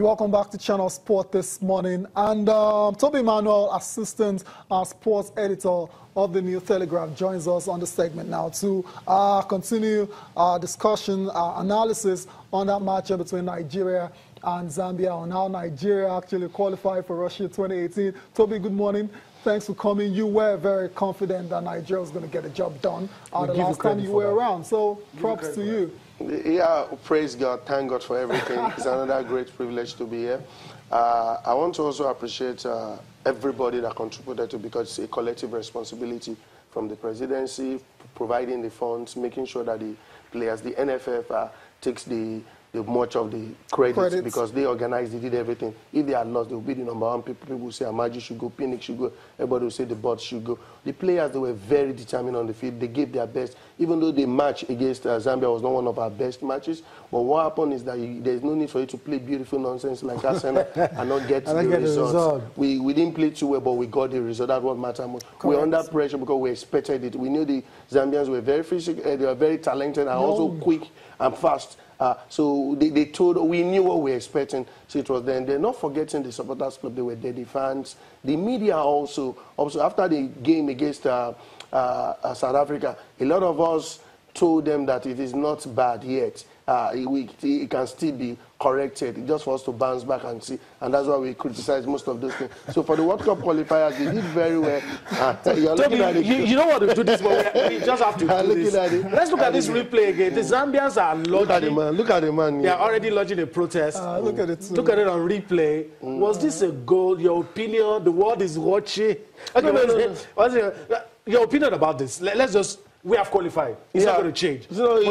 You're welcome back to Channel Sport this morning. And Toby Manuel, assistant sports editor of the New Telegraph, joins us on the segment now to continue our discussion, analysis on that matchup between Nigeria and Zambia, on how Nigeria actually qualified for Russia 2018. Toby, good morning. Thanks for coming. You were very confident that Nigeria was going to get the job done the last time you were around. So props to you. Yeah, praise God. Thank God for everything. It's another great privilege to be here. I want to also appreciate everybody that contributed to, because it's a collective responsibility from the presidency, providing the funds, making sure that the players, the NFF takes the much of the credits because they organized, they did everything. If they had lost, they would be the number one. People will say Amaji should go, Pinnick should go, everybody will say the board should go. The players, they were very determined on the field. They gave their best, even though the match against Zambia was not one of our best matches. But what happened is that there's no need for you to play beautiful nonsense like Arsenal and not get the results. We didn't play too well, but we got the result. That's what mattered most. We're under pressure because we expected it. We knew the Zambians were very physical, they were very talented and also quick and fast. So they told, we knew what we were expecting. So it was then. They're not forgetting the supporters club. They were there, the fans. The media also after the game against South Africa, a lot of us told them that it is not bad yet. It can still be corrected, just for us to bounce back and see. And that's why we criticize most of those things. So for the World Cup qualifiers, they did very well. You're looking at it. You don't want to do this, but we just have to do this. Let's look at this replay again. The Zambians are lodging. Look at the man. Look at the man. They are already lodging a protest. Look at it. Look at it on replay. Was this a goal? Your opinion? The world is watching. Okay, no. Your opinion about this? Let's just. We have qualified. It's not going to change. So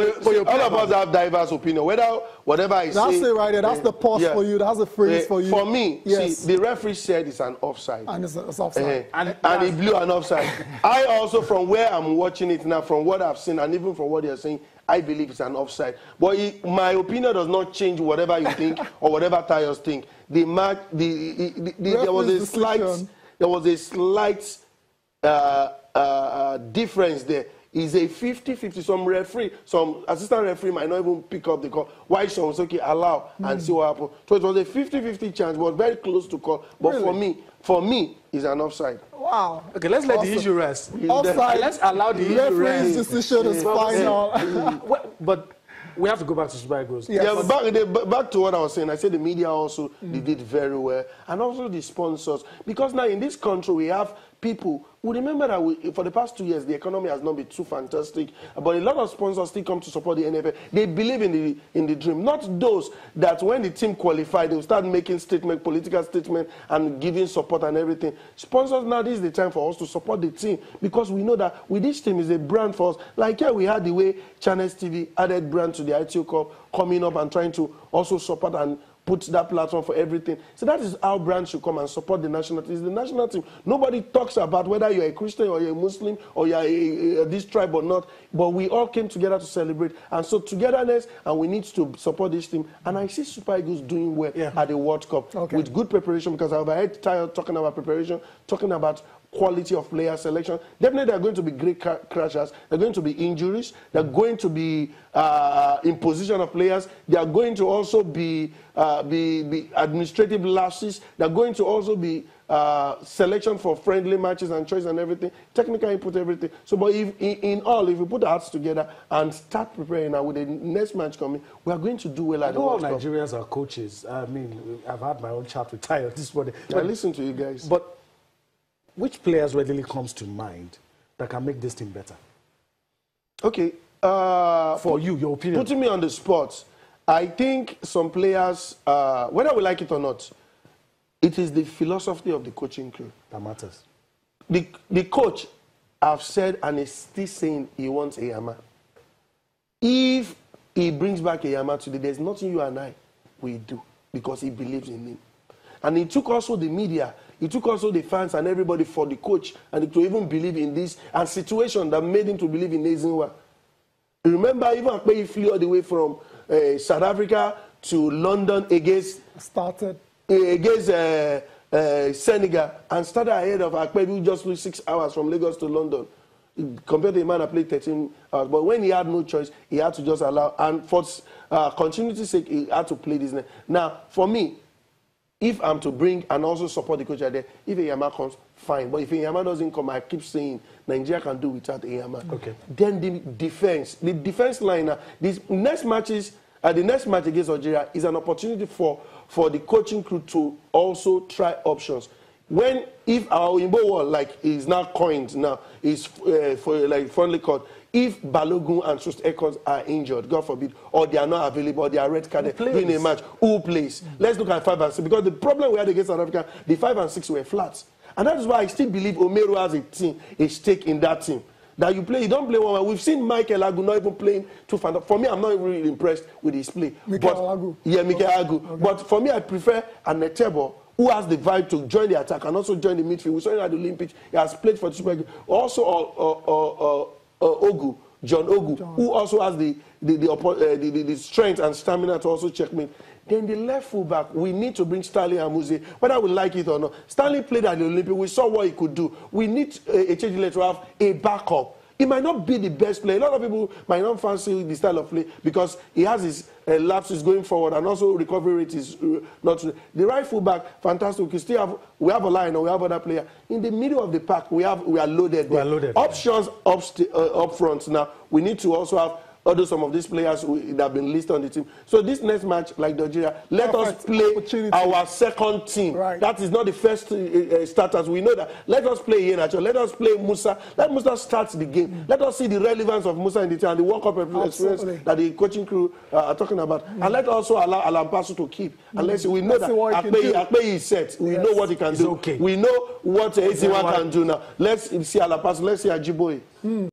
all of us have diverse opinion. Whatever I say. That's it right there. That's the pause for you. That's the phrase for you. For me, see, the referee said it's an offside. And it's offside. And he blew an offside. I also, from where I'm watching it now, from what I've seen, and even from what you're saying, I believe it's an offside. But my opinion does not change whatever you think or whatever Tyers think. There was a slight difference there. Is a 50-50. Some referee, some assistant referee might not even pick up the call. Why Sean Soki allow and see what happened. So it was a 50-50 chance, but very close to call. But really? for me, it's an offside. Wow. Okay, let's let the issue rest. Offside. Let's allow the issue rest. Referee's decision is final. But we have to go back to Super Eagles. Yes. Yeah, back to what I was saying. I said the media also, they did very well. And also the sponsors. Because now in this country, we have people who remember that for the past 2 years, the economy has not been too fantastic. But a lot of sponsors still come to support the NFL. They believe in the dream. Not those that when the team qualified, they will start making political statements and giving support and everything. Sponsors, now this is the time for us to support the team. Because we know that with this team is a brand for us. Like here we had the way Channels TV added brand to the ITO Cup, coming up and trying to also support and put that platform for everything. So that is how brands should come and support the national team. It's the national team. Nobody talks about whether you're a Christian or you're a Muslim or you're this tribe or not. But we all came together to celebrate. And so togetherness, and we need to support this team. And I see Super Eagles doing well at the World Cup with good preparation, because I've heard Tyler talking about preparation, talking about quality of player selection. Definitely there are going to be great crashes. There are going to be injuries. There are going to be imposition of players. There are going to also be administrative lapses. There are going to also be selection for friendly matches and choice and everything. Technical input, everything. So, but if we put our hearts together and start preparing now with the next match coming, we are going to do well at the World Cup. All Nigerians are coaches. I mean, I've had my own chat with Tyler this morning. I listen to you guys. But which players readily comes to mind that can make this team better? Okay. For you, your opinion. Putting me on the spot, I think some players, whether we like it or not, it is the philosophy of the coaching crew that matters. The coach, I've said and is still saying he wants a Yama. If he brings back a Yama today, there's nothing you and I will do, because he believes in him. And he took also the media, he took also the fans and everybody for the coach, and to even believe in this and situation that made him to believe in Ezinwa. Remember, even after he flew all the way from South Africa to London against Senegal, and started ahead of Akpebi, who just flew 6 hours from Lagos to London. Compared to a man that played 13 hours. But when he had no choice, he had to just allow. And for continuity's sake, he had to play this. Now, for me, if I'm to bring and also support the coach there, if Eyama comes, fine. But if Eyama doesn't come, I keep saying Nigeria can do without Eyama. Okay. Then the defense line, these next matches, the next match against Algeria is an opportunity for the coaching crew to also try options. If our Oyinbo wall, like, is now coined now, is for like friendly court, if Balogun and Trust Ekons are injured, God forbid, or they are not available, or they are red carded in a match, who plays? Let's look at 5 and 6, because the problem we had against South Africa, the 5 and 6 were flats. And that is why I still believe Omeru has a stake in that team. That you don't play one. We've seen Michael Agu not even playing too far. For me, I'm not really impressed with his play. Mikel Agu. Yeah, Mikel Agu. Okay. But for me, I prefer Anetebo, who has the vibe to join the attack and also join the midfield. We saw him at the Olympics. He has played for the Super League. Also, John Ogu, who also has the strength and stamina to also checkmate. Then the left fullback, we need to bring Stanley Amuze, whether we like it or not. Stanley played at the Olympics. We saw what he could do. We need a change to have a backup. He might not be the best player. A lot of people might not fancy the style of play because he has his lapses going forward, and also recovery rate is not. The right fullback, fantastic. We have a line, or we have other player in the middle of the pack. We are loaded. We are loaded. Options up front. Now we need to also have some of these players that have been listed on the team. So this next match, like Nigeria, let us play our second team. Right. That is not the first starters. We know that. Let us play Iheanacho. Let us play Musa. Let Musa start the game. Let us see the relevance of Musa in the team and the World Cup experience that the coaching crew are talking about. And let also allow Alan Pasu to keep. Unless we know that Akpeyi is set. We know what he can do. Okay. We know what Esiwa can do now. Let's see Alan Pasu. Let's see Ajiboye.